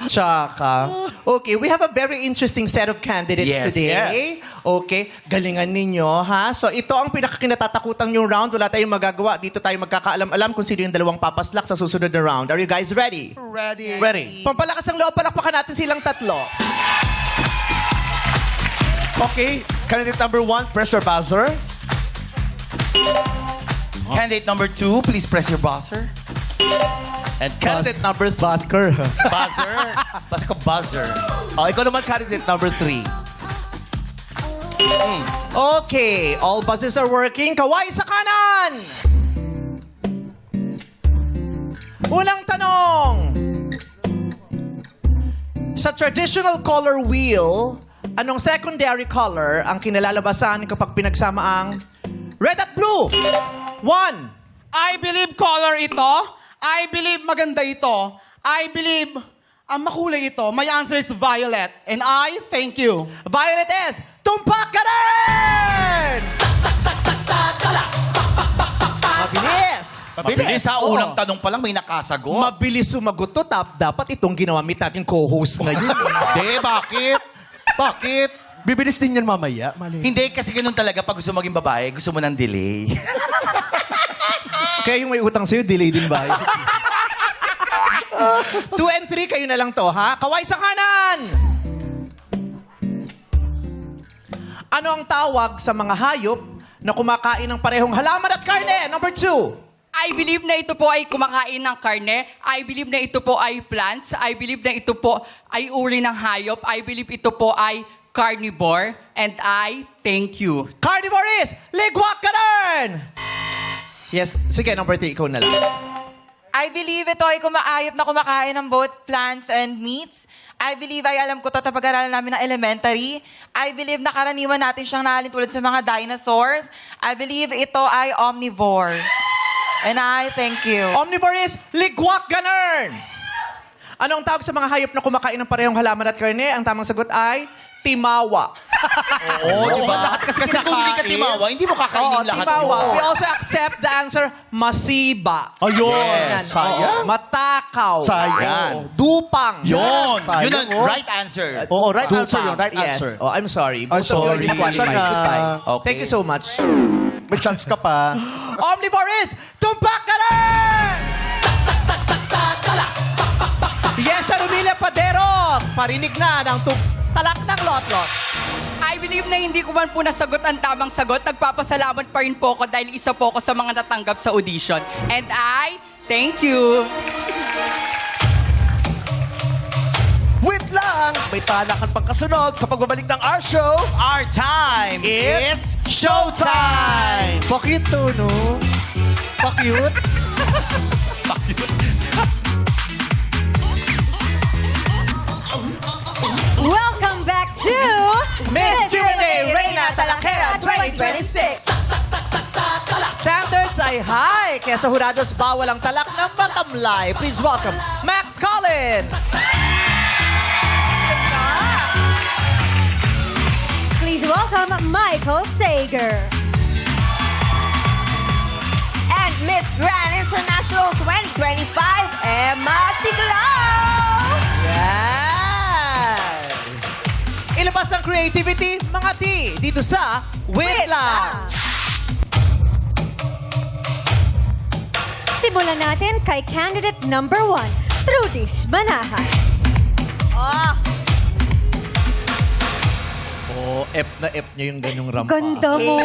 Tsaka. Okay, we have a very interesting set of candidates Yes, today. yes. Okay, galingan ninyo, ha? So ito ang pinakakinatatakutang yung round. Wala tayong magagawa. Dito tayo magkakaalam-alam kung sino yung dalawang papaslak sa susunod na round. Are you guys ready? Ready. Ready. Pampalakas ang loob, palakpakan natin silang tatlo. Okay, candidate number 1, press your buzzer. Candidate number 2, please press your buzzer. And candidate number 3. Basker. Buzzer. Basta ko buzzer. Oh, ikaw naman candidate number 3. Okay, all buzzers are working. Kaway sa kanan! Unang tanong. Sa traditional color wheel, anong secondary color ang kinalalabasan kapag pinagsama ang red at blue? 1. I believe color ito. I believe maganda ito. I believe makulay ito. My answer is violet. And I thank you. Violet is tumpak ka rin! Mabilis! Mabilis sa unang tanong pa lang may nakasagot. Mabilis sumagot to, dapat itong ginawamit natin co-host ngayon. Hindi, bakit? Bakit? Bibilis din yan mamaya. Mali. Hindi, kasi ganun talaga pag gusto maging babae, gusto mo ng delay. Kaya yung may utang sa'yo, delay din ba? 2 and 3, kayo na lang to, ha? Kaway sa kanan! Ano ang tawag sa mga hayop na kumakain ng parehong halaman at karne? Number 2. I believe na ito po ay kumakain ng karne. I believe na ito po ay plants. I believe na ito po ay uri ng hayop. I believe ito po ay carnivore. And I thank you. Carnivore is ligwak ka rin! Yes, sige, number 3, ikaw na lang. I believe ito ay kumaayop na kumakain ng both plants and meats. I believe ay alam ko ito sa pag-aralan namin ng elementary. I believe na karaniwan natin siyang nahalin tulad sa mga dinosaurs. I believe ito ay omnivore. And I thank you. Omnivore is ligwak ganern! Anong tawag sa mga hayop na kumakain ng parehong halaman at karne? Ang tamang sagot ay timawa. Oo, di ba? Lahat kasi kung hindi ka timawa, hindi mo kakainin lahat. timawa. yun. We also accept the answer, masiba. Ayun. Yan. Sayang. Oo. Matakaw. Sayang. Oo. Dupang. Yun. Sayang, Yun ang oh. right answer. Oo, right Dupang. answer yun. Right Yes. answer. Oh, I'm sorry. I'm sorry. Qualified. Sana. Okay. Thank you so much. May chance ka pa. Omnivore is tumpak ka rin! Yesha Rumila Padero. Parinig na ng talak ng lot-lot. I believe na hindi ko man po nasagot ang tamang sagot. Nagpapasalamat pa rin po ako dahil isa po ako sa mga natanggap sa audition. And I thank you. Wait lang! May talakan pang kasunod sa pagbabalik ng our show. Our time It's showtime! Pakito, no? Pakute. Welcome back to Miss Q&A Reina Talakera 2026. Standards ay high, kaya sa hurados bawal ang talak ng matamlay. Please welcome Max Collins. Ma'am Michael Sager. And Miss Grand International 2025, Emma Tiglao! Yes! Ilabas ang creativity, mga T, dito sa Wait Lang! Simulan natin kay candidate number 1, Trudis Manahan. Oh, Oh, F na F niya yung ganyung rampa. Ganda mo.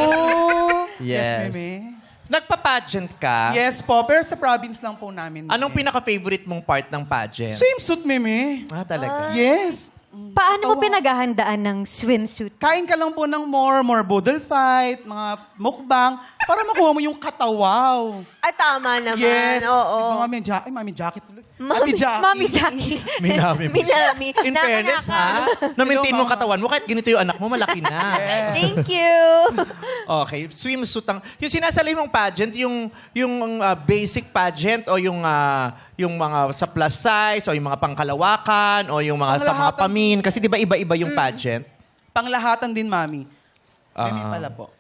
Yes. Meme. Nagpa-pageant ka? Yes po, pero sa province lang po namin. Anong pinaka-favorite mong part ng pageant? Swimsuit, Meme. Ah, talaga? Yes. Paano mo pinaghahandaan ng swimsuit? Kain ka lang po ng more boodle fight, mga mukbang, para makuha mo yung katawaw. ay tama naman. Yes. Oo. Mami jacket tuloy. Mami- Mami Jackie. Minami mo. Minami. In fairness, ha? Na-maintain mo katawan mo, kahit ganito yung anak mo, malaki na. Thank you. Okay, swimsuit ang... Yung sinasali mong pageant, yung basic pageant o yung mga sa plus size o yung mga pangkalawakan o yung mga sa mga Panglahatan. pamin. Kasi di ba iba-iba yung pageant? Panglahatan din, Mami. Mami pala po.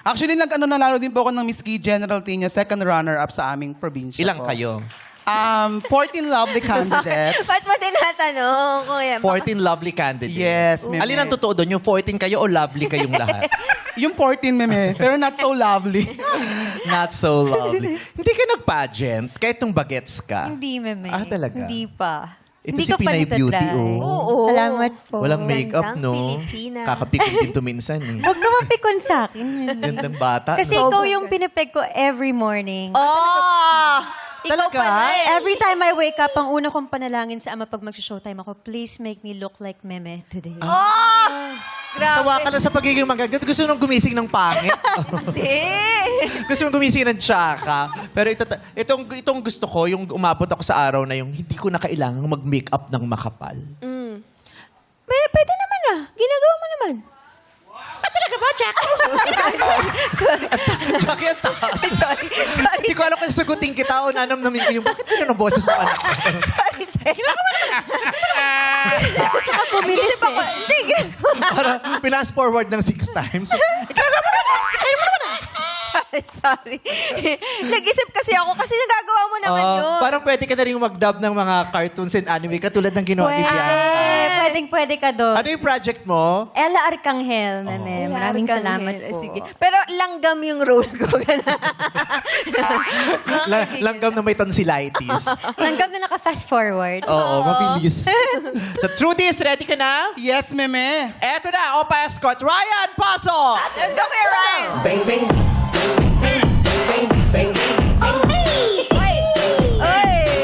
Actually, nalalo din po ako ng Miss Key General Tino, second runner-up sa aming probinsya Ilang po. kayo? 14 lovely candidates. Ba't mo tinatanong, kuya? 14 lovely candidates. Yes, Meme. Alin ang totoo doon? Yung 14 kayo o lovely kayong lahat? Yung 14, Meme, pero not so lovely. Not so lovely. Hindi ka nag-pageant? Kahit nung bagets ka? Hindi, Meme. Ah, talaga? Hindi pa. Ito Hindi si ko pa Pinay Beauty, natatry. oh. Oo. Salamat po. Walang makeup, Gandang no? Pilipina. Kakapikon din to minsan, eh. Huwag naman pikon sa akin. Gandang bata, Kasi no? ikaw yung pinipeg ko every morning. Oh! Ikaw Talaga? pa rin. Every time I wake up, ang una kong panalangin sa Ama pag mag-showtime ako, please make me look like Meme today. Oh! Grabe. Sawa ka na sa pagiging magagat. Gusto nung gumising ng pangit. Hindi. Gusto mong gumising ng tsaka. Pero itong gusto ko, yung umabot ako sa araw na yung hindi ko na kailangang mag-makeup ng makapal. Pwede naman ah. Ginagawa mo naman. Talaga ba, Jack? Sorry. Jackie, ang taas. Sorry. Sorry. Hindi ko alam kung sagutin kita o nanamnamin ko yung bakit ganun ang boses ng anak ko. Sorry, te. Tsaka pumilis Hindi pa ko. eh. Hindi. Para pinas forward ng 6 times. Sorry. Nag-isip kasi ako kasi nagagawa mo naman yun. Parang pwede ka na rin mag-dub ng mga cartoons and anime katulad ng ginawa ni Bianca. Pwedeng-pwede ka doon. Ano yung project mo? Ella Arcangel, Meme. Maraming Kang salamat hell. po. Sige. Pero langgam yung role ko. Langgam na may tonsillitis. Hanggang na naka-fast forward. Oo, mabilis. So, Trudy, ready ka na? Yes, Meme. Eto na, Opa Escort, Ryan Paso! Let's go, Ryan! Bang, bang. Bang, bang. Oy! Oy!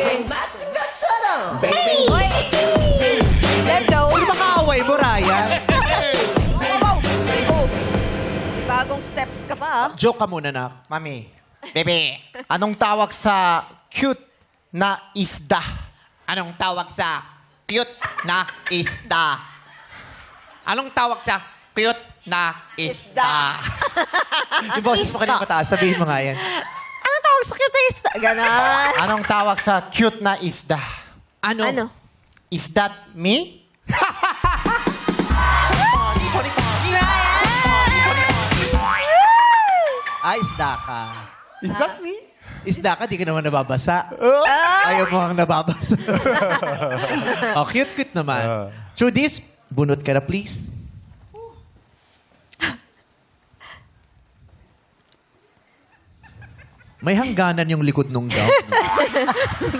Bang, bang. Oy! Let's go! Ano ba kaaway mo, Ryan? Wow! Bagong steps ka pa, ah. Joke ka muna, nak. Mami, bebe, anong tawag sa cute na isda? Anong tawag sa cute na isda? Anong tawag sa cute na isda? Yung boses mo kanina mataas, sabihin mo nga yan. Anong tawag sa cutest? Ganon. Anong tawag sa cute na isda? Ano? Ano? Is that me? Ah, isda ka. Is that me? Isda ka, di ka naman nababasa. Ayaw mo ang nababasa. Oh, cute naman. Through this, bunot ka na, please. May hangganan yung likod nung gown.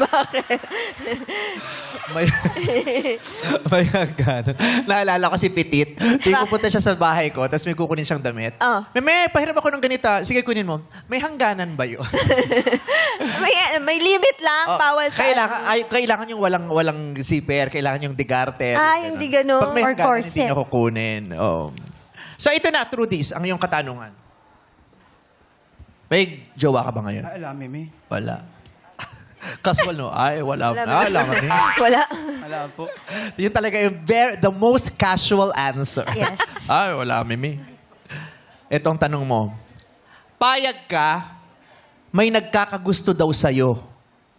Bakit? may hangganan. Naalala ko si Petit. Pupunta siya sa bahay ko, tapos may kukunin siyang damit. Oh. Meme, pahiram ako ng ganita. Sige, kunin mo. May hangganan ba yun? May limit lang. Oh, Bawal sa... kailangan yung walang zipper, kailangan yung digarte. Ah, yung di ganun. Pag may Or hangganan, corset. hindi niya kukunin. Oh. So ito na, through this, ang iyong katanungan. May jowa ka ba ngayon? Alam, Meme. Wala. Casual, no? Ay, wala. Wala kami. Wala. Alam po. Yun talaga yung the most casual answer. Yes. Ay, wala, Mimi. Itong tanong mo. Payag ka, may nagkakagusto daw sa'yo.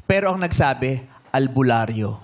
Pero ang nagsabi, albularyo.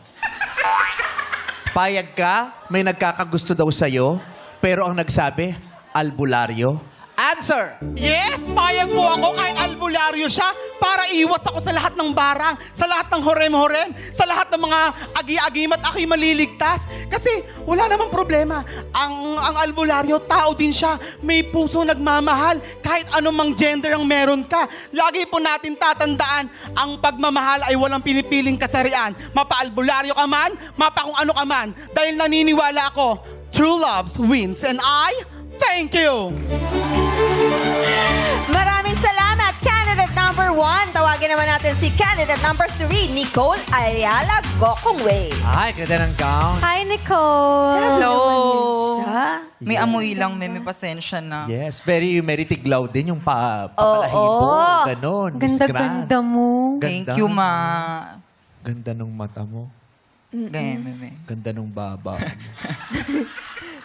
Payag ka, may nagkakagusto daw sa'yo. Pero ang nagsabi, albularyo? Answer! Yes, payag po ako kahit albularyo siya para iwas ako sa lahat ng barang, sa lahat ng horem-horem, sa lahat ng mga agi-agimat ako'y maliligtas. Kasi wala namang problema. Ang albularyo, tao din siya. May puso nagmamahal kahit anumang gender ang meron ka. Lagi po natin tatandaan, ang pagmamahal ay walang pinipiling kasarian. Mapa-albularyo ka man, mapa kung ano ka man. Dahil naniniwala ako, true love wins. And I thank you! Maraming salamat, candidate number 1. Tawagin naman natin si candidate number 3, Nicole Ayala Gokongwei. Ay, ganda ng gown. Hi, Nicole! Hello. Siya? May amoy lang, may pasensya na. Yes, very tiglaw din yung papalahibo. Oo. Ganon. Miss Grand. Ganda-ganda mo. Thank you, ma. Ganda nung mata mo. Ganyan, meme. Ganda nung baba mo.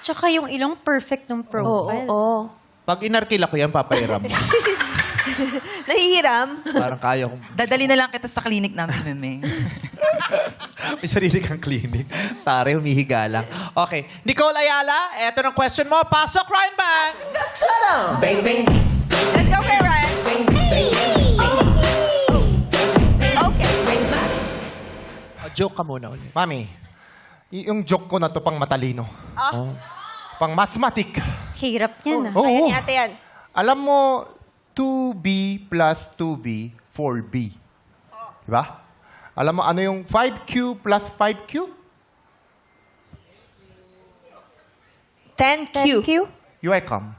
Tsaka yung ilong perfect ng profile. Oo. Pag inarkila ko yan, papairam mo. Nahihiram? Parang kaya kong... Dadali na lang kita sa clinic namin, meme. May sarili kang clinic. Tare, humihiga lang. Okay. Nicole Ayala, eto ng question mo. Pasok, Ryan Bang! Let's go kay Ryan. Okay. Joke ka muna ulit. Mami, yung joke ko na to pang matalino. Pang mathematic. Hirap niyan, ah. Oo. Ayan, ate yan. Alam mo, 2B plus 2B, 4B. Diba? Alam mo, ano yung 5Q plus 5Q? 10Q. You welcome.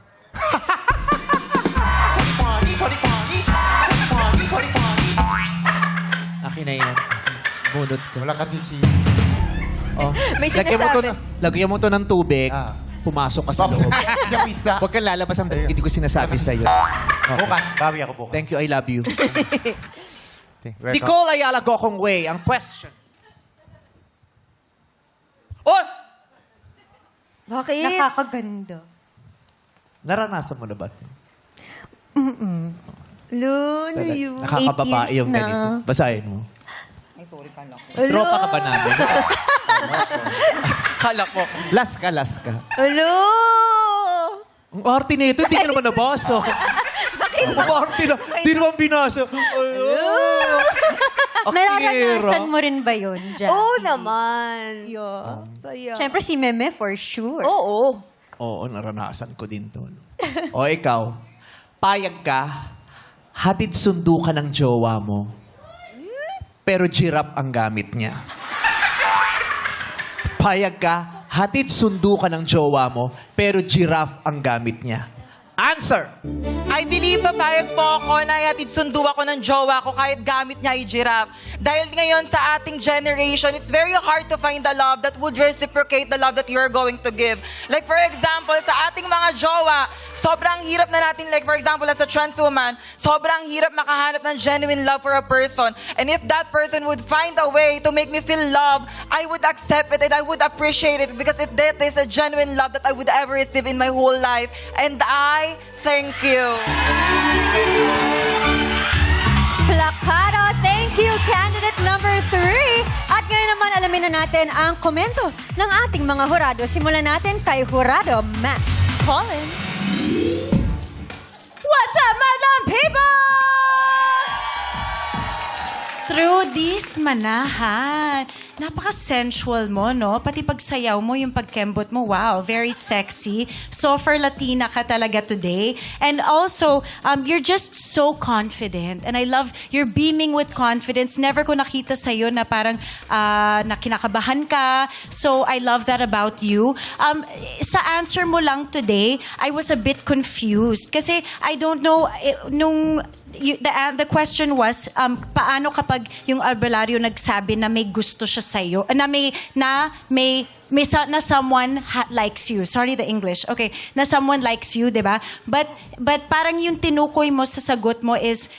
Akin na yan. Bunot ka. Wala kasi si... May Lagyan mo, sinasabi. lagyan mo to ng tubig. Ah. Pumasok ka sa loob. Yung pista. Huwag kang lalabas ang hindi ko sinasabi sa'yo. Bukas, bawi ako bukas. Thank you, I love you. Welcome. Nicole Ayala Gokongwei, ang question. Oh! Bakit? Nakakaganda. Naranasan mo na ba? Luno yun. Nakakababae 8 years yung na. ganito. Basahin mo. Ay, sorry ka lang. Tropa ka ba namin? Kala ko. Last ka. Hello! Ang arte na ito, hindi ka naman nabasa. Ang arte na, hindi naman binasa. Nararanasan mo rin ba yun, Jack? Oo naman. Yeah. Saya. Siyempre si Meme for sure. Oo. Oo, naranasan ko din to. O ikaw, payag ka, hatid sundo ka ng jowa mo, pero giraffe ang gamit niya. Payag ka, hatid sundo ka ng jowa mo, pero giraffe ang gamit niya. Answer! I believe papayag po ako na ihatid sundo ako ng jowa ko kahit gamit niya yung giraffe. Dahil ngayon sa ating generation, it's very hard to find the love that would reciprocate the love that you are going to give. Like for example, sa ating mga jowa, sobrang hirap na natin, like for example, as a trans woman, sobrang hirap makahanap ng genuine love for a person. And if that person would find a way to make me feel love, I would accept it and I would appreciate it because that is a genuine love that I would ever receive in my whole life. And I thank you. Plakado, thank you, candidate number 3. At ngayon naman, alamin na natin ang komento ng ating mga hurado. Simulan natin kay Hurado Max Colin. What's up, Madam People? Through this manahan. Napaka-sensual mo, no? Pati pagsayaw mo, yung pagkembot mo, wow, very sexy. So, for Latina ka talaga today. And also, you're just so confident. And I love, you're beaming with confidence. Never ko nakita sa'yo na parang na kinakabahan ka. So, I love that about you. Sa answer mo lang today, I was a bit confused. Kasi, I don't know, the question was, paano kapag yung albularyo nagsabi na may gusto siya sa'yo, na someone likes you. Sorry the English. Okay, na someone likes you, 'di ba? But parang yung tinukoy mo sa sagot mo is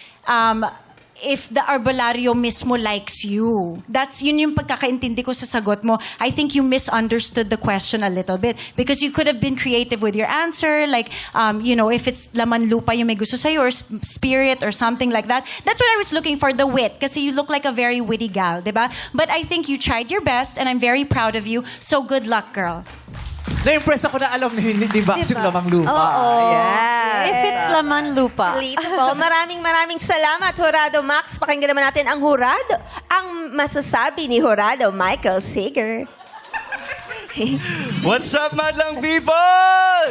if the albularyo mismo likes you. Yun yung pagkakaintindi ko sa sagot mo. I think you misunderstood the question a little bit because you could have been creative with your answer, like if it's laman lupa yung may gusto sa'yo or spirit or something like that. That's what I was looking for, the wit, kasi you look like a very witty gal, diba? But I think you tried your best and I'm very proud of you. So good luck, girl. Na-impress ako na alam ni Max yung Diba? lamang lupa. Oo. Yes. If it's laman lupa. Relatable. Maraming salamat, Jurado Max. Pakinggan naman natin ang Jurado. Ang masasabi ni Jurado Michael Sager. What's up, madlang people?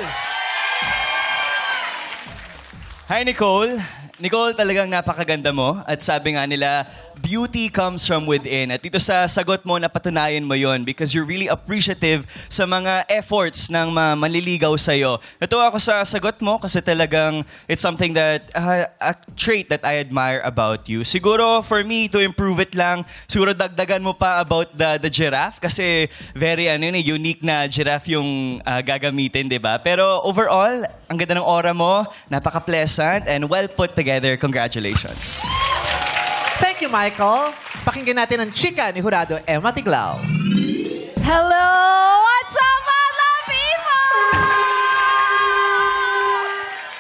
Hi, Nicole. Nicole, talagang napakaganda mo. At sabi nga nila, beauty comes from within. At dito sa sagot mo, napatunayan mo yon because you're really appreciative sa mga efforts ng mga manliligaw sa'yo. Natuwa ako sa sagot mo kasi talagang it's something that, a trait that I admire about you. Siguro, for me, to improve it lang, siguro dagdagan mo pa about the giraffe kasi very unique na giraffe yung gagamitin, di ba? Pero overall, ang ganda ng aura mo, napaka-pleasant and well put together. Congratulations. Thank you, Michael. Pakinggan natin ang chika ni Jurado Emma Tiglao. Hello! What's up, mga people?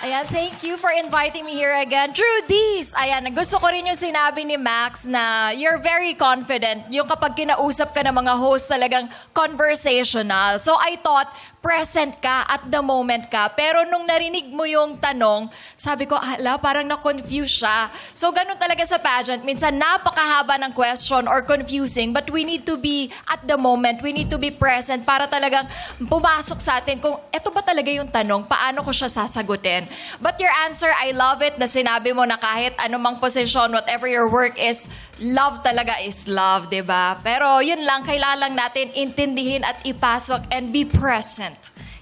Ayan, thank you for inviting me here again. True D's. Ayan, gusto ko rin yung sinabi ni Max na you're very confident. Yung kapag kinausap ka ng mga host, talagang conversational. So I thought, present ka at the moment ka. Pero nung narinig mo yung tanong, sabi ko, ala, parang na-confuse siya. So ganun talaga sa pageant. Minsan napakahaba ng question or confusing, but we need to be at the moment. We need to be present para talagang pumasok sa atin kung eto ba talaga yung tanong, paano ko siya sasagutin. But your answer, I love it na sinabi mo na kahit anumang posisyon, whatever your work is, love talaga is love, di ba? Pero yun lang, kailangan lang natin intindihin at ipasok and be present.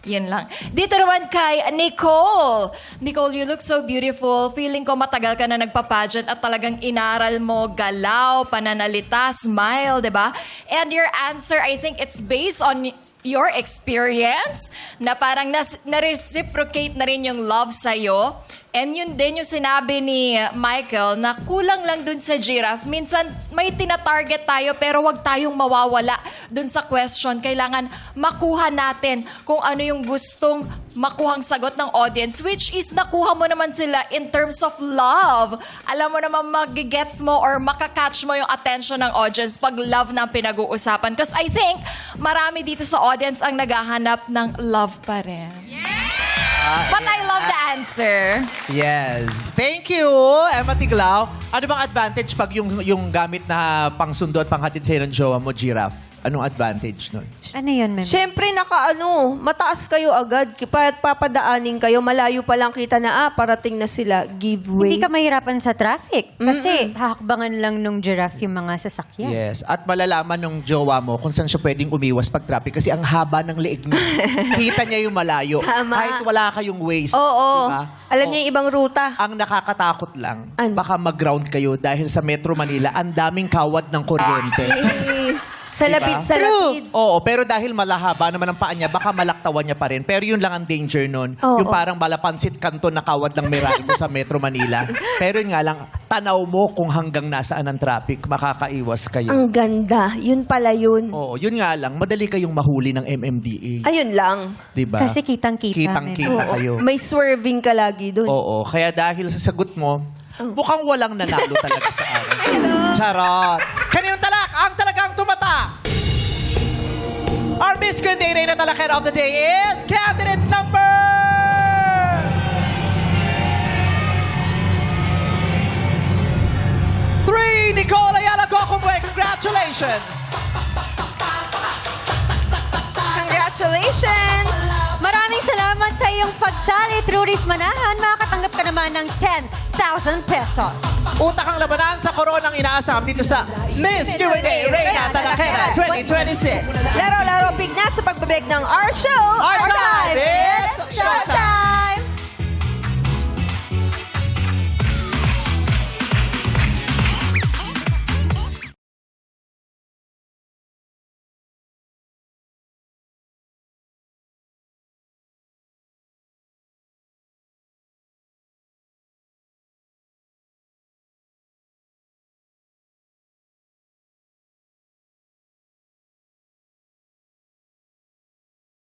Yun lang. Dito naman kay Nicole. Nicole, you look so beautiful. Feeling ko matagal ka na nagpa-pageant at talagang inaral mo galaw, pananalita, smile, di ba? And your answer, I think it's based on your experience na parang na-reciprocate na rin yung love sa'yo. And yun din yung sinabi ni Michael na kulang lang dun sa giraffe. Minsan may tina-target tayo pero wag tayong mawawala dun sa question. Kailangan makuha natin kung ano yung gustong makuhang sagot ng audience, which is nakuha mo naman sila in terms of love. Alam mo naman magigets mo or makakatch mo yung attention ng audience pag love na ang pinag-uusapan. Because I think marami dito sa audience ang naghahanap ng love pa rin. But I love the answer. Yes. Thank you, Emma Tiglao. Ano bang advantage pag yung gamit na pangsundo at panghatid sa'yo ng jowa mo, giraffe? Anong advantage nun? Ano yun, Meme? Siyempre, mataas kayo agad. Papadaanin kayo, malayo pa lang kita na, parating na sila, give way. Hindi ka mahirapan sa traffic. Kasi hakbangan lang nung giraffe yung mga sasakyan. Yes. At malalaman ng jowa mo kung saan siya pwedeng umiwas pag traffic kasi ang haba ng leeg niya. Kita niya yung malayo. Tama. Kahit wala kayong waste. Oo. Diba? Alam niya yung ibang ruta. Ang nakakatakot lang, Ano? baka mag-ground kayo dahil sa Metro Manila, ang daming kawad ng kuryente. Yes. Sa Diba? lapid, sa lapid. Oo, pero dahil malahaba naman ang paa niya, baka malaktawan niya pa rin. Pero yun lang ang danger nun. Oo. Yung parang malapansit kanto na kawad ng Meralco sa Metro Manila. Pero yun nga lang, tanaw mo kung hanggang nasaan ang traffic, makakaiwas kayo. Ang ganda. Yun pala yun. Oo, yun nga lang, madali kayong mahuli ng MMDA. Ayun lang. Diba? Kasi kitang-kita. Kitang-kita Oo. kayo. May swerving ka lagi dun. Oo, kaya dahil sa sagot mo, mukhang walang nanalo talaga sa akin. Charot! Kaniyong talak, ang talagang tumata! Our Miss Gandere na talakera of the day is candidate number... 3, Nicole Ayala Gocumwe. Congratulations! Congratulations! Maraming salamat sa iyong pagsali, Truris Manahan. Makakatanggap ka naman ng 10,000 pesos. Utak ang labanan sa koronang inaasam dito sa Miss Q&A Reina Talakera 2026. Laro-laro big na sa pagbabalik ng our show. Our Live, it's Showtime!